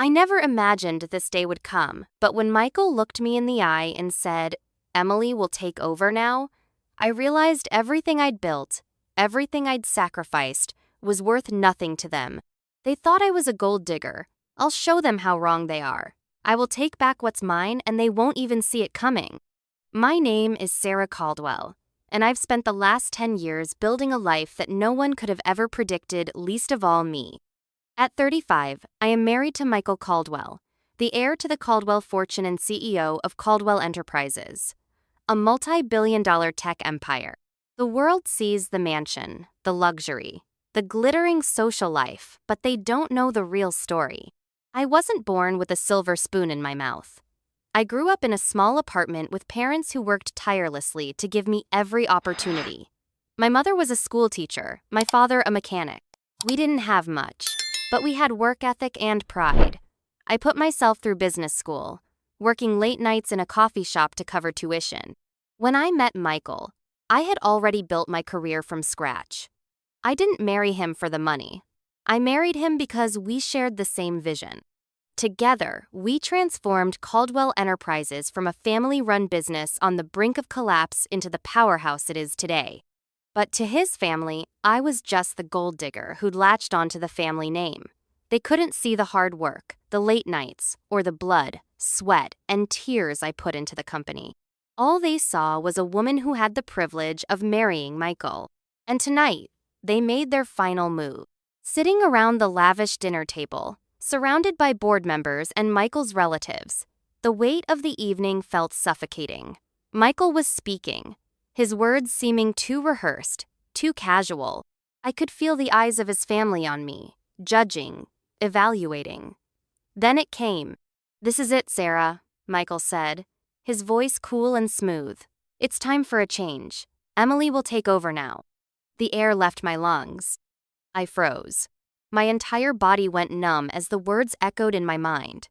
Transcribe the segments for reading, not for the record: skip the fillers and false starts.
I never imagined this day would come, but when Michael looked me in the eye and said, "Emily will take over now," I realized everything I'd built, everything I'd sacrificed, was worth nothing to them. They thought I was a gold digger. I'll show them how wrong they are. I will take back what's mine and they won't even see it coming. My name is Sarah Caldwell, and I've spent the last 10 years building a life that no one could have ever predicted, least of all me. At 35, I am married to Michael Caldwell, the heir to the Caldwell fortune and CEO of Caldwell Enterprises, a multi-billion-dollar tech empire. The world sees the mansion, the luxury, the glittering social life, but they don't know the real story. I wasn't born with a silver spoon in my mouth. I grew up in a small apartment with parents who worked tirelessly to give me every opportunity. My mother was a school teacher, my father a mechanic. We didn't have much, but we had work ethic and pride. I put myself through business school, working late nights in a coffee shop to cover tuition. When I met Michael, I had already built my career from scratch. I didn't marry him for the money. I married him because we shared the same vision. Together, we transformed Caldwell Enterprises from a family-run business on the brink of collapse into the powerhouse it is today. But to his family, I was just the gold digger who'd latched onto the family name. They couldn't see the hard work, the late nights, or the blood, sweat, and tears I put into the company. All they saw was a woman who had the privilege of marrying Michael. And tonight, they made their final move. Sitting around the lavish dinner table, surrounded by board members and Michael's relatives, the weight of the evening felt suffocating. Michael was speaking, his words seeming too rehearsed, too casual. I could feel the eyes of his family on me, judging, evaluating. Then it came. "This is it, Sarah," Michael said, his voice cool and smooth. "It's time for a change. Emily will take over now." The air left my lungs. I froze. My entire body went numb as the words echoed in my mind.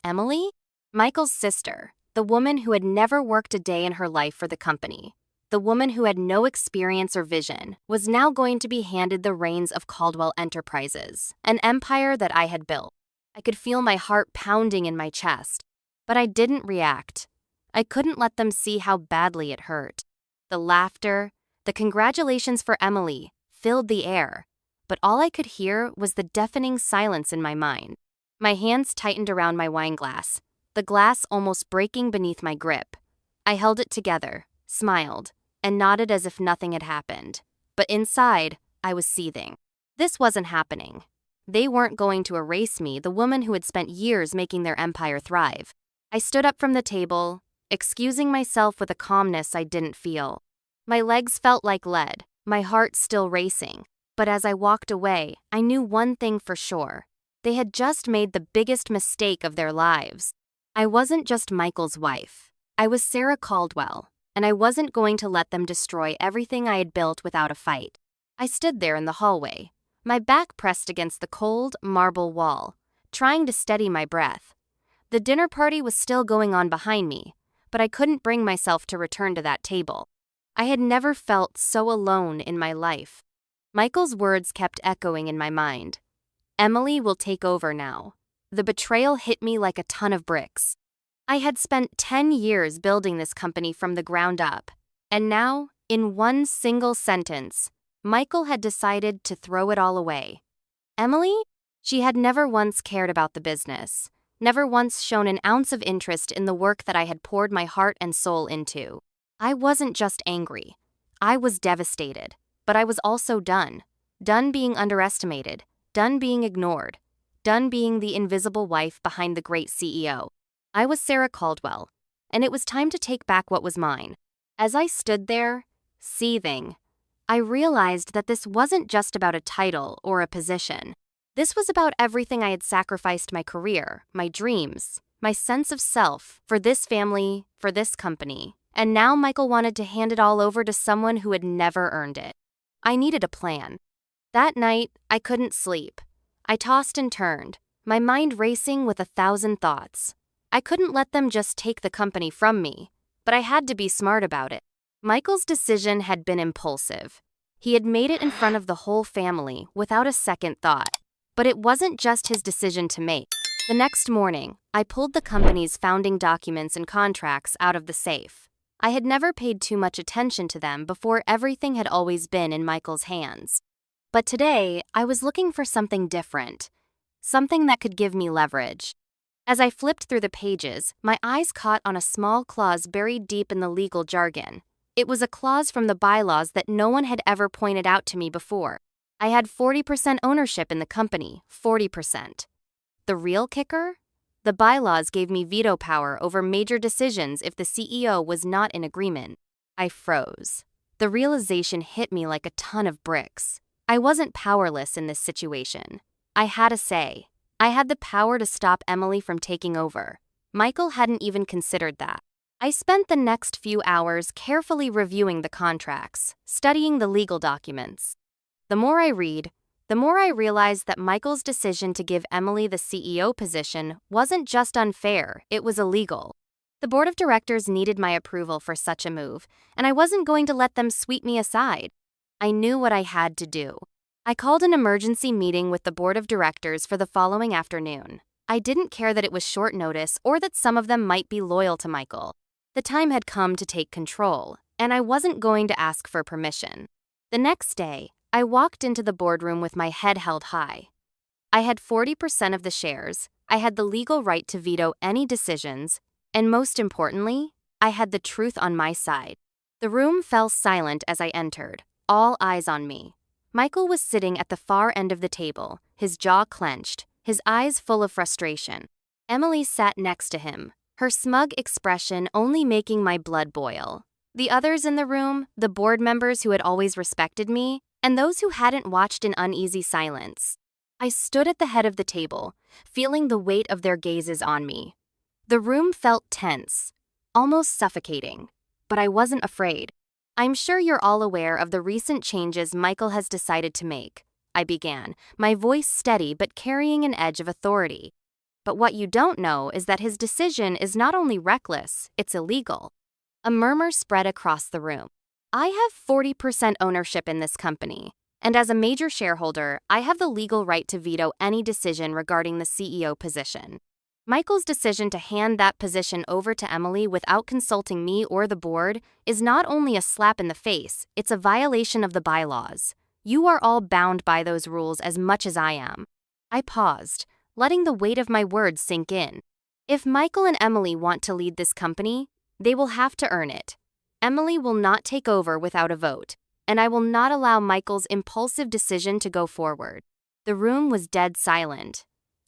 Emily? Michael's sister, the woman who had never worked a day in her life for the company, the woman who had no experience or vision, was now going to be handed the reins of Caldwell Enterprises, an empire that I had built. I could feel my heart pounding in my chest, but I didn't react. I couldn't let them see how badly it hurt. The laughter, the congratulations for Emily, filled the air, but all I could hear was the deafening silence in my mind. My hands tightened around my wine glass, the glass almost breaking beneath my grip. I held it together, smiled, and nodded as if nothing had happened. But inside, I was seething. This wasn't happening. They weren't going to erase me, the woman who had spent years making their empire thrive. I stood up from the table, excusing myself with a calmness I didn't feel. My legs felt like lead, my heart still racing. But as I walked away, I knew one thing for sure. They had just made the biggest mistake of their lives. I wasn't just Michael's wife. I was Sarah Caldwell, and I wasn't going to let them destroy everything I had built without a fight. I stood there in the hallway, my back pressed against the cold, marble wall, trying to steady my breath. The dinner party was still going on behind me, but I couldn't bring myself to return to that table. I had never felt so alone in my life. Michael's words kept echoing in my mind. Emily will take over now. The betrayal hit me like a ton of bricks. I had spent 10 years building this company from the ground up, and now, in one single sentence, Michael had decided to throw it all away. Emily? She had never once cared about the business, never once shown an ounce of interest in the work that I had poured my heart and soul into. I wasn't just angry. I was devastated. But I was also done. Done being underestimated. Done being ignored. Done being the invisible wife behind the great CEO. I was Sarah Caldwell, and it was time to take back what was mine. As I stood there, seething, I realized that this wasn't just about a title or a position. This was about everything I had sacrificed: my career, my dreams, my sense of self, for this family, for this company. And now Michael wanted to hand it all over to someone who had never earned it. I needed a plan. That night, I couldn't sleep. I tossed and turned, my mind racing with 1,000 thoughts. I couldn't let them just take the company from me, but I had to be smart about it. Michael's decision had been impulsive. He had made it in front of the whole family without a second thought. But it wasn't just his decision to make. The next morning, I pulled the company's founding documents and contracts out of the safe. I had never paid too much attention to them before. Everything had always been in Michael's hands. But today, I was looking for something different, something that could give me leverage. As I flipped through the pages, my eyes caught on a small clause buried deep in the legal jargon. It was a clause from the bylaws that no one had ever pointed out to me before. I had 40% ownership in the company, 40%. The real kicker? The bylaws gave me veto power over major decisions if the CEO was not in agreement. I froze. The realization hit me like a ton of bricks. I wasn't powerless in this situation. I had a say. I had the power to stop Emily from taking over. Michael hadn't even considered that. I spent the next few hours carefully reviewing the contracts, studying the legal documents. The more I read, the more I realized that Michael's decision to give Emily the CEO position wasn't just unfair, it was illegal. The board of directors needed my approval for such a move, and I wasn't going to let them sweep me aside. I knew what I had to do. I called an emergency meeting with the board of directors for the following afternoon. I didn't care that it was short notice or that some of them might be loyal to Michael. The time had come to take control, and I wasn't going to ask for permission. The next day, I walked into the boardroom with my head held high. I had 40% of the shares, I had the legal right to veto any decisions, and most importantly, I had the truth on my side. The room fell silent as I entered, all eyes on me. Michael was sitting at the far end of the table, his jaw clenched, his eyes full of frustration. Emily sat next to him, her smug expression only making my blood boil. The others in the room, the board members who had always respected me, and those who hadn't, watched in uneasy silence. I stood at the head of the table, feeling the weight of their gazes on me. The room felt tense, almost suffocating, but I wasn't afraid. I'm sure you're all aware of the recent changes Michael has decided to make, I began, my voice steady but carrying an edge of authority. But what you don't know is that his decision is not only reckless, it's illegal. A murmur spread across the room. I have 40% ownership in this company, and as a major shareholder, I have the legal right to veto any decision regarding the CEO position. Michael's decision to hand that position over to Emily without consulting me or the board is not only a slap in the face, it's a violation of the bylaws. You are all bound by those rules as much as I am. I paused, letting the weight of my words sink in. If Michael and Emily want to lead this company, they will have to earn it. Emily will not take over without a vote, and I will not allow Michael's impulsive decision to go forward. The room was dead silent.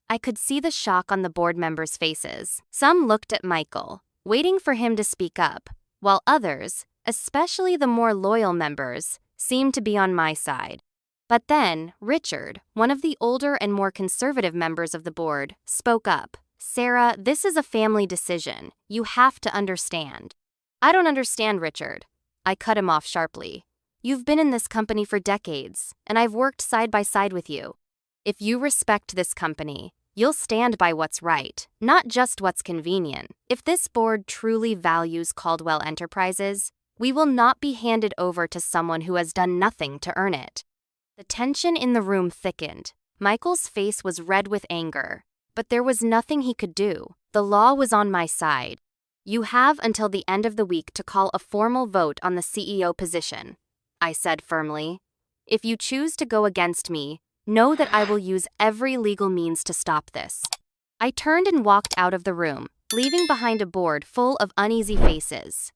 I could see the shock on the board members' faces. Some looked at Michael, waiting for him to speak up, while others, especially the more loyal members, seemed to be on my side. But then, Richard, one of the older and more conservative members of the board, spoke up. "Sarah, this is a family decision. You have to understand." "I don't understand, Richard." I cut him off sharply. "You've been in this company for decades, and I've worked side by side with you. If you respect this company, you'll stand by what's right, not just what's convenient. If this board truly values Caldwell Enterprises, we will not be handed over to someone who has done nothing to earn it." The tension in the room thickened. Michael's face was red with anger, but there was nothing he could do. The law was on my side. "You have until the end of the week to call a formal vote on the CEO position," I said firmly. "If you choose to go against me, know that I will use every legal means to stop this." I turned and walked out of the room, leaving behind a board full of uneasy faces.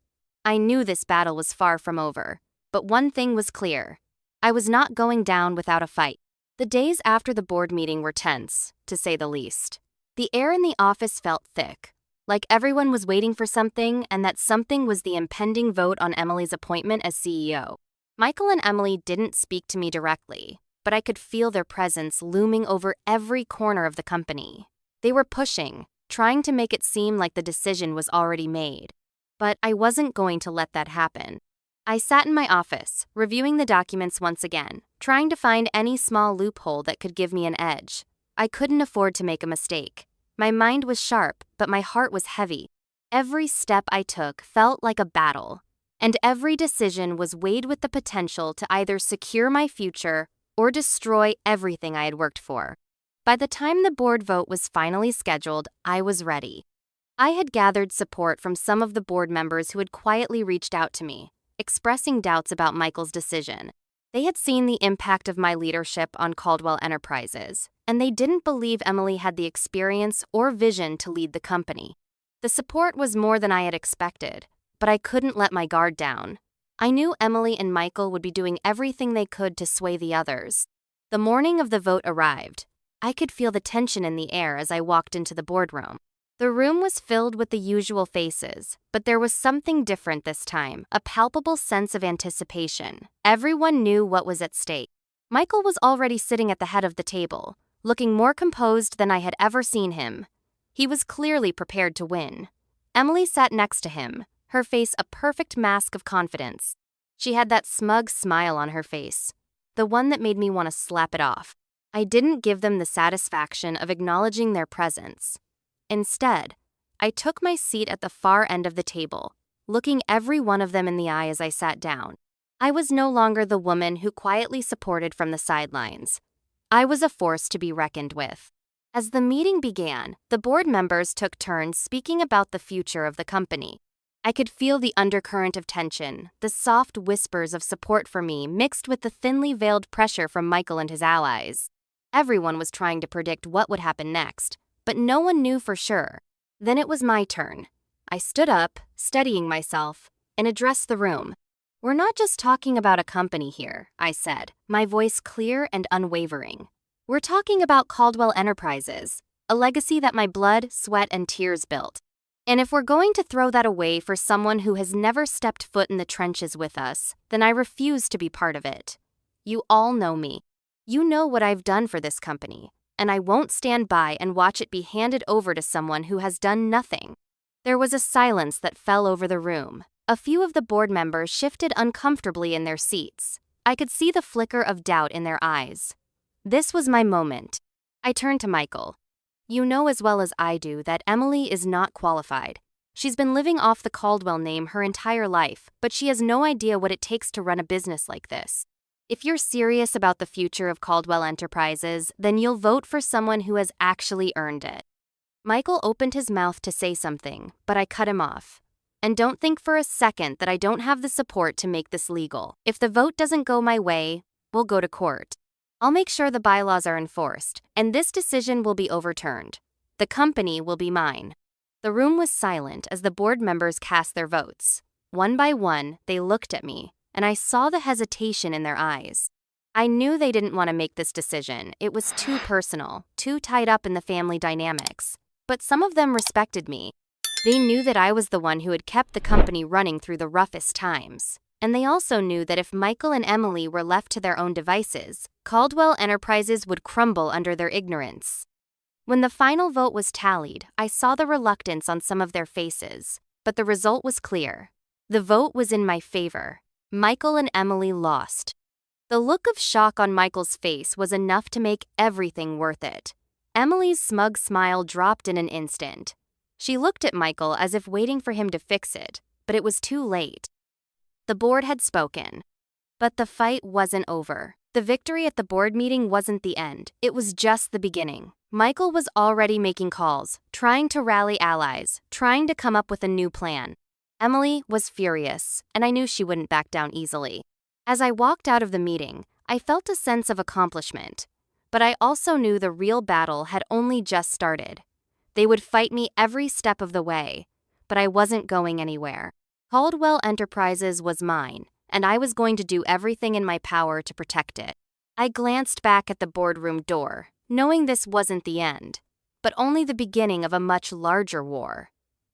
I knew this battle was far from over, but one thing was clear. I was not going down without a fight. The days after the board meeting were tense, to say the least. The air in the office felt thick, like everyone was waiting for something, and that something was the impending vote on Emily's appointment as CEO. Michael and Emily didn't speak to me directly, but I could feel their presence looming over every corner of the company. They were pushing, trying to make it seem like the decision was already made. But I wasn't going to let that happen. I sat in my office, reviewing the documents once again, trying to find any small loophole that could give me an edge. I couldn't afford to make a mistake. My mind was sharp, but my heart was heavy. Every step I took felt like a battle, and every decision was weighed with the potential to either secure my future or destroy everything I had worked for. By the time the board vote was finally scheduled, I was ready. I had gathered support from some of the board members who had quietly reached out to me, expressing doubts about Michael's decision. They had seen the impact of my leadership on Caldwell Enterprises, and they didn't believe Emily had the experience or vision to lead the company. The support was more than I had expected, but I couldn't let my guard down. I knew Emily and Michael would be doing everything they could to sway the others. The morning of the vote arrived. I could feel the tension in the air as I walked into the boardroom. The room was filled with the usual faces, but there was something different this time, a palpable sense of anticipation. Everyone knew what was at stake. Michael was already sitting at the head of the table, looking more composed than I had ever seen him. He was clearly prepared to win. Emily sat next to him, her face a perfect mask of confidence. She had that smug smile on her face, the one that made me want to slap it off. I didn't give them the satisfaction of acknowledging their presence. Instead, I took my seat at the far end of the table, looking every one of them in the eye as I sat down. I was no longer the woman who quietly supported from the sidelines. I was a force to be reckoned with. As the meeting began, the board members took turns speaking about the future of the company. I could feel the undercurrent of tension, the soft whispers of support for me mixed with the thinly veiled pressure from Michael and his allies. Everyone was trying to predict what would happen next, but no one knew for sure. Then it was my turn. I stood up, steadying myself, and addressed the room. "We're not just talking about a company here," I said, my voice clear and unwavering. "We're talking about Caldwell Enterprises, a legacy that my blood, sweat, and tears built. And if we're going to throw that away for someone who has never stepped foot in the trenches with us, then I refuse to be part of it. You all know me. You know what I've done for this company, and I won't stand by and watch it be handed over to someone who has done nothing." There was a silence that fell over the room. A few of the board members shifted uncomfortably in their seats. I could see the flicker of doubt in their eyes. This was my moment. I turned to Michael. "You know as well as I do that Emily is not qualified. She's been living off the Caldwell name her entire life, but she has no idea what it takes to run a business like this. If you're serious about the future of Caldwell Enterprises, then you'll vote for someone who has actually earned it." Michael opened his mouth to say something, but I cut him off. "And don't think for a second that I don't have the support to make this legal. If the vote doesn't go my way, we'll go to court. I'll make sure the bylaws are enforced, and this decision will be overturned. The company will be mine." The room was silent as the board members cast their votes. One by one, they looked at me, and I saw the hesitation in their eyes. I knew they didn't want to make this decision. It was too personal, too tied up in the family dynamics. But some of them respected me. They knew that I was the one who had kept the company running through the roughest times. And they also knew that if Michael and Emily were left to their own devices, Caldwell Enterprises would crumble under their ignorance. When the final vote was tallied, I saw the reluctance on some of their faces, but the result was clear. The vote was in my favor. Michael and Emily lost. The look of shock on Michael's face was enough to make everything worth it. Emily's smug smile dropped in an instant. She looked at Michael as if waiting for him to fix it, but it was too late. The board had spoken. But the fight wasn't over. The victory at the board meeting wasn't the end. It was just the beginning. Michael was already making calls, trying to rally allies, trying to come up with a new plan. Emily was furious, and I knew she wouldn't back down easily. As I walked out of the meeting, I felt a sense of accomplishment. But I also knew the real battle had only just started. They would fight me every step of the way, but I wasn't going anywhere. Caldwell Enterprises was mine, and I was going to do everything in my power to protect it. I glanced back at the boardroom door, knowing this wasn't the end, but only the beginning of a much larger war.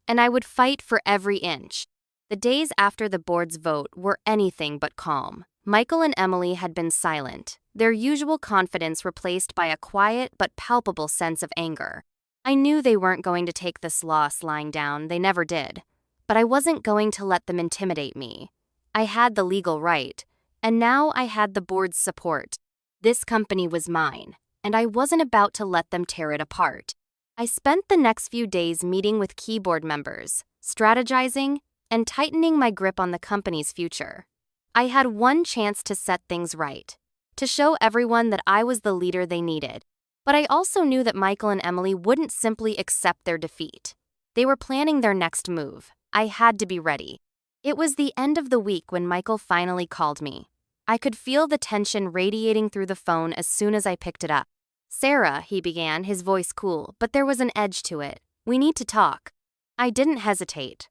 And I would fight for every inch. The days after the board's vote were anything but calm. Michael and Emily had been silent, their usual confidence replaced by a quiet but palpable sense of anger. I knew they weren't going to take this loss lying down, they never did. But I wasn't going to let them intimidate me. I had the legal right, and now I had the board's support. This company was mine, and I wasn't about to let them tear it apart. I spent the next few days meeting with key board members, strategizing, and tightening my grip on the company's future. I had one chance to set things right, to show everyone that I was the leader they needed. But I also knew that Michael and Emily wouldn't simply accept their defeat. They were planning their next move. I had to be ready. It was the end of the week when Michael finally called me. I could feel the tension radiating through the phone as soon as I picked it up. "Sarah," he began, his voice cool, but there was an edge to it. "We need to talk." I didn't hesitate.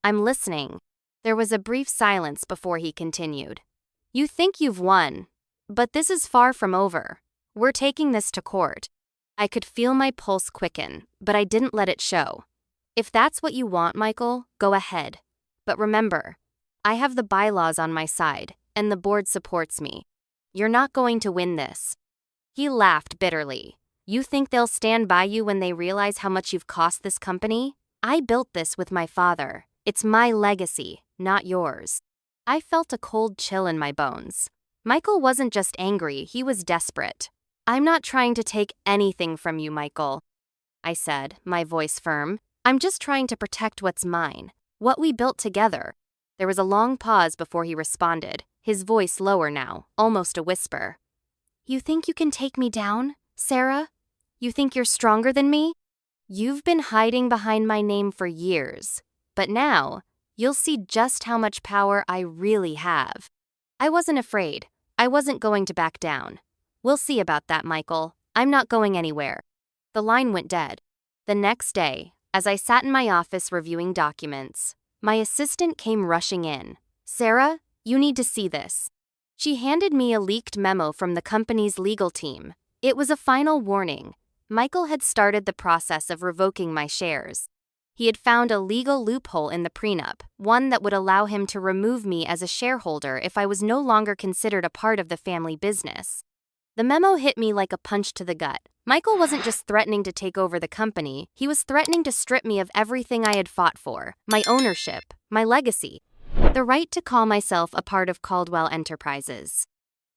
"I'm listening." There was a brief silence before he continued. "You think you've won, but this is far from over. We're taking this to court." I could feel my pulse quicken, but I didn't let it show. "If that's what you want, Michael, go ahead. But remember, I have the bylaws on my side, and the board supports me. You're not going to win this." He laughed bitterly. "You think they'll stand by you when they realize how much you've cost this company? I built this with my father. It's my legacy, not yours." I felt a cold chill in my bones. Michael wasn't just angry, he was desperate. "I'm not trying to take anything from you, Michael," I said, my voice firm. "I'm just trying to protect what's mine, what we built together." There was a long pause before he responded, his voice lower now, almost a whisper. "You think you can take me down, Sarah? You think you're stronger than me? You've been hiding behind my name for years, but now you'll see just how much power I really have." I wasn't afraid. I wasn't going to back down. "We'll see about that, Michael. I'm not going anywhere." The line went dead. The next day, as I sat in my office reviewing documents, my assistant came rushing in. "Sarah, you need to see this." She handed me a leaked memo from the company's legal team. It was a final warning. Michael had started the process of revoking my shares. He had found a legal loophole in the prenup, one that would allow him to remove me as a shareholder if I was no longer considered a part of the family business. The memo hit me like a punch to the gut. Michael wasn't just threatening to take over the company, he was threatening to strip me of everything I had fought for: my ownership, my legacy, the right to call myself a part of Caldwell Enterprises.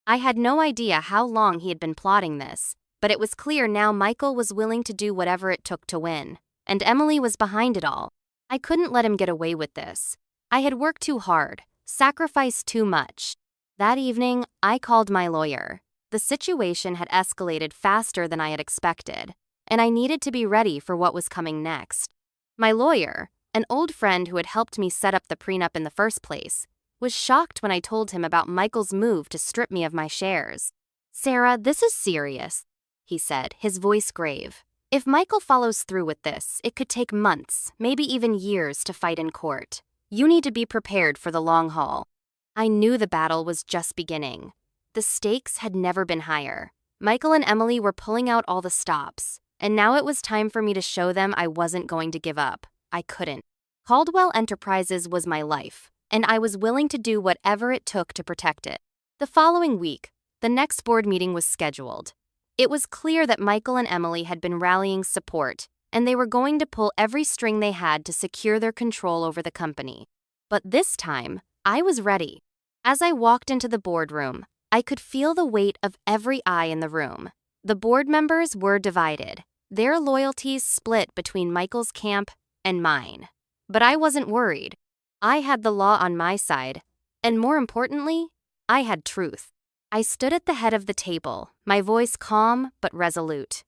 I had no idea how long he had been plotting this, but it was clear now Michael was willing to do whatever it took to win, and Emily was behind it all. I couldn't let him get away with this. I had worked too hard, sacrificed too much. That evening, I called my lawyer. The situation had escalated faster than I had expected, and I needed to be ready for what was coming next. My lawyer, an old friend who had helped me set up the prenup in the first place, was shocked when I told him about Michael's move to strip me of my shares. "Sarah, this is serious," he said, his voice grave. "If Michael follows through with this, it could take months, maybe even years to fight in court. You need to be prepared for the long haul." I knew the battle was just beginning. The stakes had never been higher. Michael and Emily were pulling out all the stops, and now it was time for me to show them I wasn't going to give up. I couldn't. Caldwell Enterprises was my life, and I was willing to do whatever it took to protect it. The following week, the next board meeting was scheduled. It was clear that Michael and Emily had been rallying support, and they were going to pull every string they had to secure their control over the company. But this time, I was ready. As I walked into the boardroom, I could feel the weight of every eye in the room. The board members were divided, their loyalties split between Michael's camp and mine. But I wasn't worried. I had the law on my side, and more importantly, I had truth. I stood at the head of the table, my voice calm but resolute.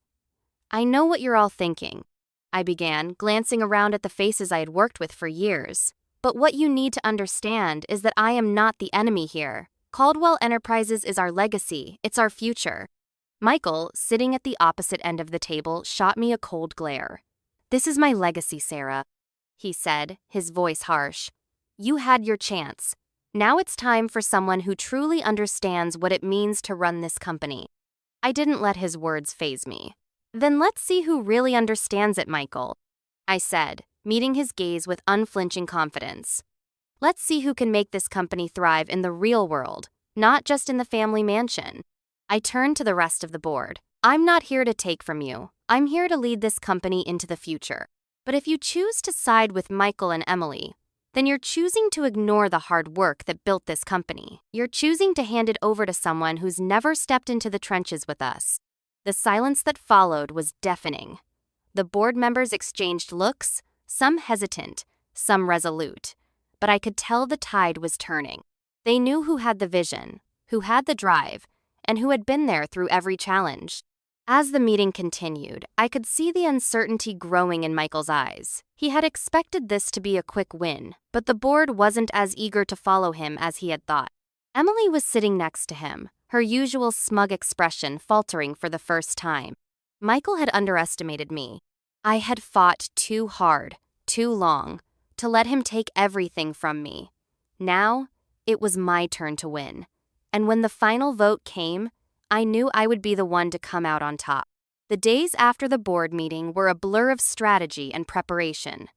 "I know what you're all thinking," I began, glancing around at the faces I had worked with for years. "But what you need to understand is that I am not the enemy here. Caldwell Enterprises is our legacy, it's our future." Michael, sitting at the opposite end of the table, shot me a cold glare. "This is my legacy, Sarah," he said, his voice harsh. "You had your chance. Now it's time for someone who truly understands what it means to run this company." I didn't let his words faze me. "Then let's see who really understands it, Michael," I said, meeting his gaze with unflinching confidence. "Let's see who can make this company thrive in the real world, not just in the family mansion." I turned to the rest of the board. "I'm not here to take from you. I'm here to lead this company into the future. But if you choose to side with Michael and Emily, then you're choosing to ignore the hard work that built this company. You're choosing to hand it over to someone who's never stepped into the trenches with us." The silence that followed was deafening. The board members exchanged looks, some hesitant, some resolute. But I could tell the tide was turning. They knew who had the vision, who had the drive, and who had been there through every challenge. As the meeting continued, I could see the uncertainty growing in Michael's eyes. He had expected this to be a quick win, but the board wasn't as eager to follow him as he had thought. Emily was sitting next to him, her usual smug expression faltering for the first time. Michael had underestimated me. I had fought too hard, too long, to let him take everything from me. Now, it was my turn to win. And when the final vote came, I knew I would be the one to come out on top. The days after the board meeting were a blur of strategy and preparation.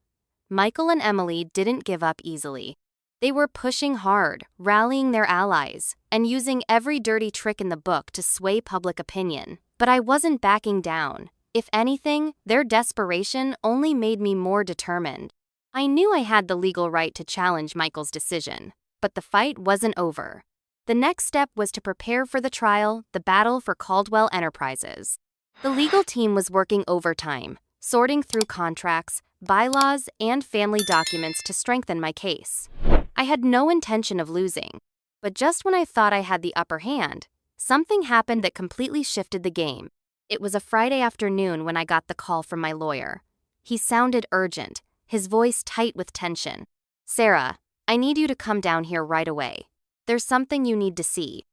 Michael and Emily didn't give up easily. They were pushing hard, rallying their allies, and using every dirty trick in the book to sway public opinion. But I wasn't backing down. If anything, their desperation only made me more determined. I knew I had the legal right to challenge Michael's decision, but the fight wasn't over. The next step was to prepare for the trial, the battle for Caldwell Enterprises. The legal team was working overtime, sorting through contracts, bylaws, and family documents to strengthen my case. I had no intention of losing, but just when I thought I had the upper hand, something happened that completely shifted the game. It was a Friday afternoon when I got the call from my lawyer. He sounded urgent, his voice tight with tension. "Sarah, I need you to come down here right away. There's something you need to see."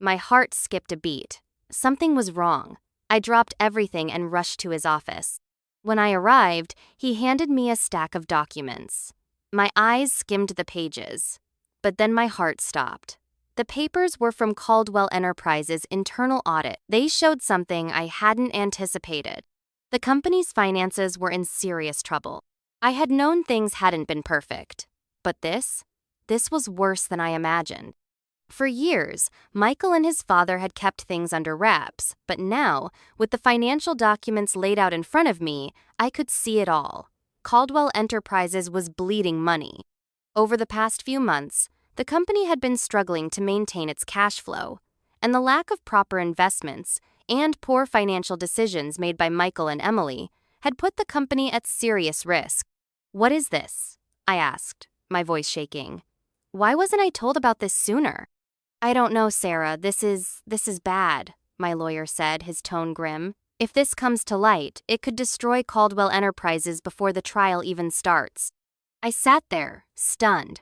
My heart skipped a beat. Something was wrong. I dropped everything and rushed to his office. When I arrived, he handed me a stack of documents. My eyes skimmed the pages, but then my heart stopped. The papers were from Caldwell Enterprises' internal audit. They showed something I hadn't anticipated. The company's finances were in serious trouble. I had known things hadn't been perfect, but this was worse than I imagined. For years, Michael and his father had kept things under wraps, but now, with the financial documents laid out in front of me, I could see it all. Caldwell Enterprises was bleeding money. Over the past few months, the company had been struggling to maintain its cash flow, and the lack of proper investments and poor financial decisions made by Michael and Emily had put the company at serious risk. "What is this?" I asked, my voice shaking. "Why wasn't I told about this sooner?" "I don't know, Sarah. This is bad," my lawyer said, his tone grim. "If this comes to light, it could destroy Caldwell Enterprises before the trial even starts." I sat there, stunned.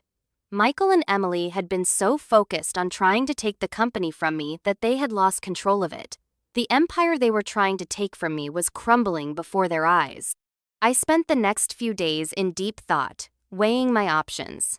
Michael and Emily had been so focused on trying to take the company from me that they had lost control of it. The empire they were trying to take from me was crumbling before their eyes. I spent the next few days in deep thought, weighing my options.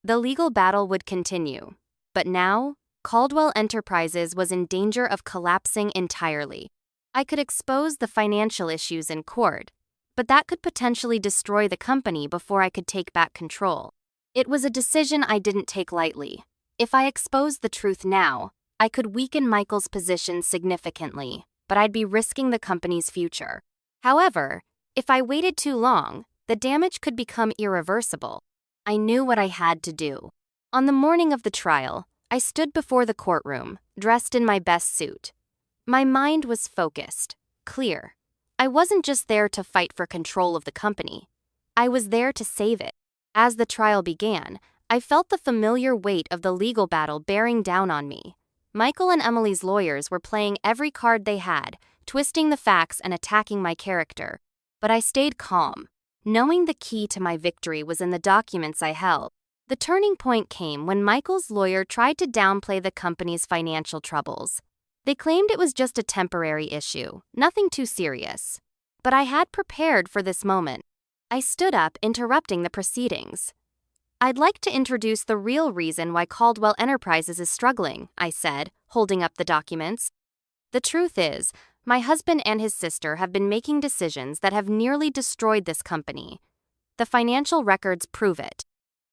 The legal battle would continue, but now, Caldwell Enterprises was in danger of collapsing entirely. I could expose the financial issues in court, but that could potentially destroy the company before I could take back control. It was a decision I didn't take lightly. If I exposed the truth now, I could weaken Michael's position significantly, but I'd be risking the company's future. However, if I waited too long, the damage could become irreversible. I knew what I had to do. On the morning of the trial, I stood before the courtroom, dressed in my best suit. My mind was focused, clear. I wasn't just there to fight for control of the company. I was there to save it. As the trial began, I felt the familiar weight of the legal battle bearing down on me. Michael and Emily's lawyers were playing every card they had, twisting the facts and attacking my character. But I stayed calm, knowing the key to my victory was in the documents I held. The turning point came when Michael's lawyer tried to downplay the company's financial troubles. They claimed it was just a temporary issue, nothing too serious. But I had prepared for this moment. I stood up, interrupting the proceedings. "I'd like to introduce the real reason why Caldwell Enterprises is struggling," I said, holding up the documents. "The truth is, my husband and his sister have been making decisions that have nearly destroyed this company. The financial records prove it."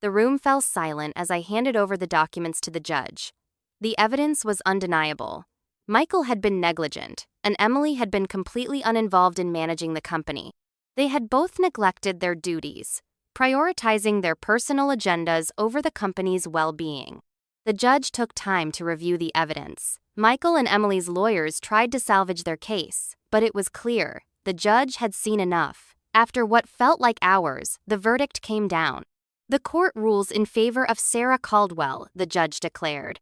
The room fell silent as I handed over the documents to the judge. The evidence was undeniable. Michael had been negligent, and Emily had been completely uninvolved in managing the company. They had both neglected their duties, prioritizing their personal agendas over the company's well-being. The judge took time to review the evidence. Michael and Emily's lawyers tried to salvage their case, but it was clear the judge had seen enough. After what felt like hours, the verdict came down. "The court rules in favor of Sarah Caldwell," the judge declared.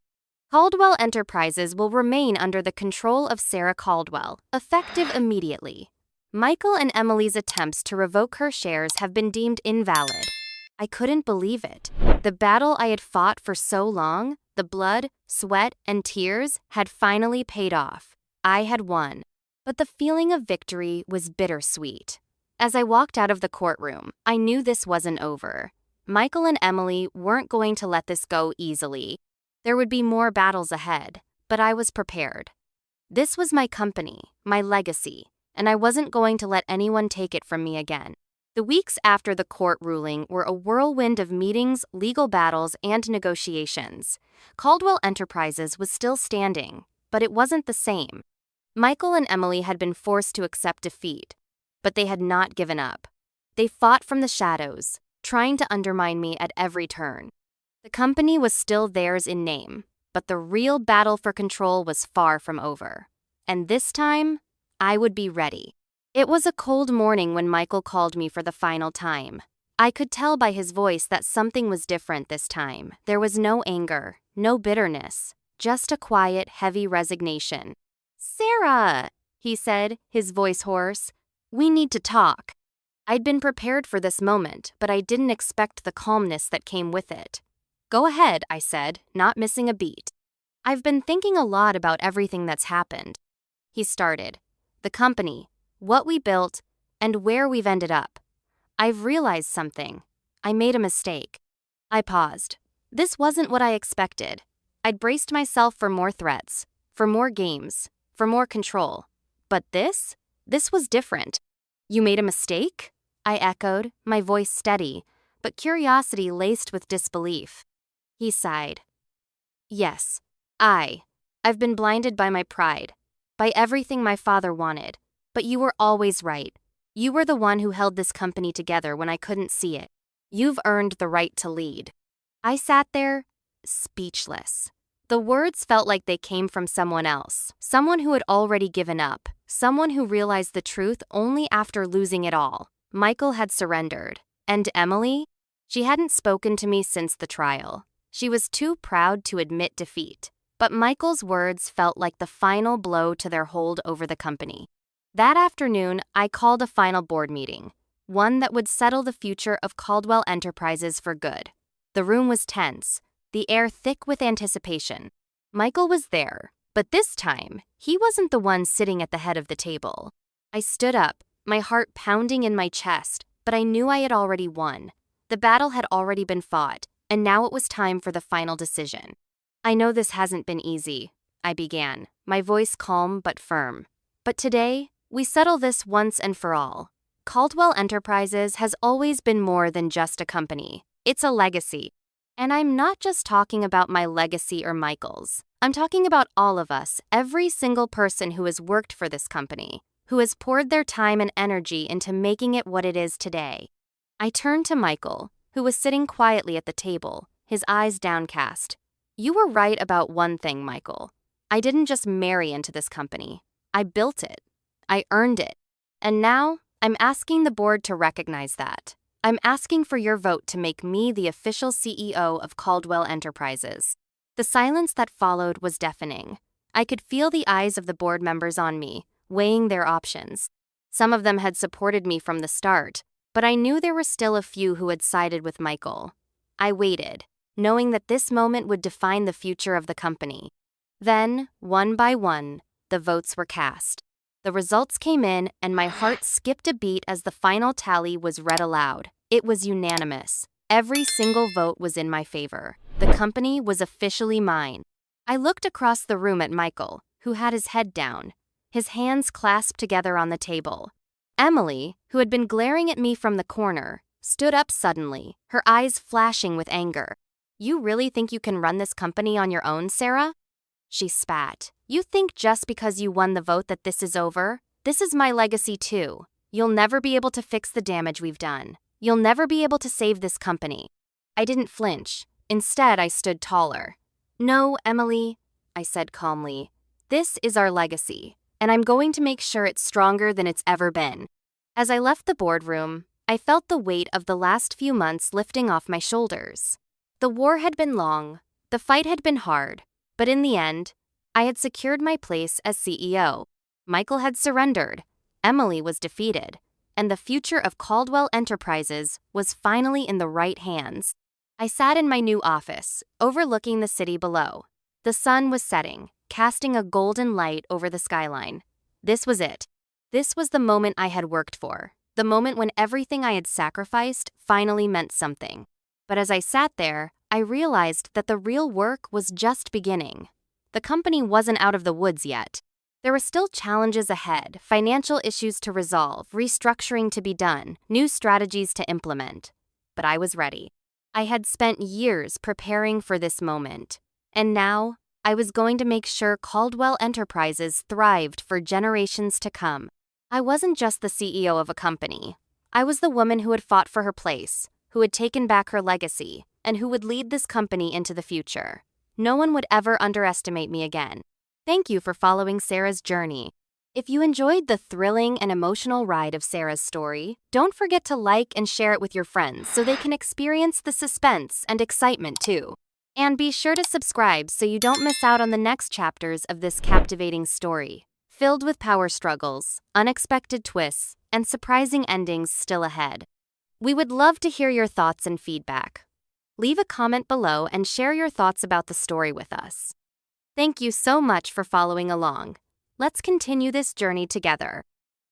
Caldwell Enterprises will remain under the control of Sarah Caldwell, effective immediately. Michael and Emily's attempts to revoke her shares have been deemed invalid. I couldn't believe it. The battle I had fought for so long, the blood, sweat, and tears, had finally paid off. I had won. But the feeling of victory was bittersweet. As I walked out of the courtroom, I knew this wasn't over. Michael and Emily weren't going to let this go easily. There would be more battles ahead, but I was prepared. This was my company, my legacy, and I wasn't going to let anyone take it from me again. The weeks after the court ruling were a whirlwind of meetings, legal battles, and negotiations. Caldwell Enterprises was still standing, but it wasn't the same. Michael and Emily had been forced to accept defeat, but they had not given up. They fought from the shadows, trying to undermine me at every turn. The company was still theirs in name, but the real battle for control was far from over. And this time, I would be ready. It was a cold morning when Michael called me for the final time. I could tell by his voice that something was different this time. There was no anger, no bitterness, just a quiet, heavy resignation. "Sarah," he said, his voice hoarse, "we need to talk." I'd been prepared for this moment, but I didn't expect the calmness that came with it. "Go ahead," I said, not missing a beat. "I've been thinking a lot about everything that's happened." He started. "The company, what we built, and where we've ended up. I've realized something. I made a mistake." I paused. This wasn't what I expected. I'd braced myself for more threats, for more games, for more control. But this was different. "You made a mistake?" I echoed, my voice steady, but curiosity laced with disbelief. He sighed. "Yes, I've been blinded by my pride, by everything my father wanted. But you were always right. You were the one who held this company together when I couldn't see it. You've earned the right to lead." I sat there, speechless. The words felt like they came from someone else, someone who had already given up, someone who realized the truth only after losing it all. Michael had surrendered. And Emily? She hadn't spoken to me since the trial. She was too proud to admit defeat. But Michael's words felt like the final blow to their hold over the company. That afternoon, I called a final board meeting, one that would settle the future of Caldwell Enterprises for good. The room was tense, the air thick with anticipation. Michael was there, but this time, he wasn't the one sitting at the head of the table. I stood up, my heart pounding in my chest, but I knew I had already won. The battle had already been fought, and now it was time for the final decision. "I know this hasn't been easy," I began, my voice calm but firm. "But today, we settle this once and for all. Caldwell Enterprises has always been more than just a company. It's a legacy. And I'm not just talking about my legacy or Michael's. I'm talking about all of us, every single person who has worked for this company, who has poured their time and energy into making it what it is today." I turned to Michael, who was sitting quietly at the table, his eyes downcast. "You were right about one thing, Michael. I didn't just marry into this company. I built it. I earned it. And now, I'm asking the board to recognize that. I'm asking for your vote to make me the official CEO of Caldwell Enterprises." The silence that followed was deafening. I could feel the eyes of the board members on me, weighing their options. Some of them had supported me from the start, but I knew there were still a few who had sided with Michael. I waited, knowing that this moment would define the future of the company. Then, one by one, the votes were cast. The results came in, and my heart skipped a beat as the final tally was read aloud. It was unanimous. Every single vote was in my favor. The company was officially mine. I looked across the room at Michael, who had his head down, his hands clasped together on the table. Emily, who had been glaring at me from the corner, stood up suddenly, her eyes flashing with anger. "You really think you can run this company on your own, Sarah?" She spat. "You think just because you won the vote that this is over? This is my legacy too. You'll never be able to fix the damage we've done. You'll never be able to save this company." I didn't flinch. Instead, I stood taller. "No, Emily," I said calmly. "This is our legacy, and I'm going to make sure it's stronger than it's ever been." As I left the boardroom, I felt the weight of the last few months lifting off my shoulders. The war had been long, the fight had been hard, But in the end, I had secured my place as CEO. Michael had surrendered, Emily was defeated, and the future of Caldwell Enterprises was finally in the right hands. I sat in my new office, overlooking the city below. The sun was setting, casting a golden light over the skyline. This was it. This was the moment I had worked for, the moment when everything I had sacrificed finally meant something. But as I sat there, I realized that the real work was just beginning. The company wasn't out of the woods yet. There were still challenges ahead, financial issues to resolve, restructuring to be done, new strategies to implement. But I was ready. I had spent years preparing for this moment. And now, I was going to make sure Caldwell Enterprises thrived for generations to come. I wasn't just the CEO of a company. I was the woman who had fought for her place, who had taken back her legacy, and who would lead this company into the future. No one would ever underestimate me again. Thank you for following Sarah's journey. If you enjoyed the thrilling and emotional ride of Sarah's story, don't forget to like and share it with your friends so they can experience the suspense and excitement too. And be sure to subscribe so you don't miss out on the next chapters of this captivating story, filled with power struggles, unexpected twists, and surprising endings still ahead. We would love to hear your thoughts and feedback. Leave a comment below and share your thoughts about the story with us. Thank you so much for following along. Let's continue this journey together.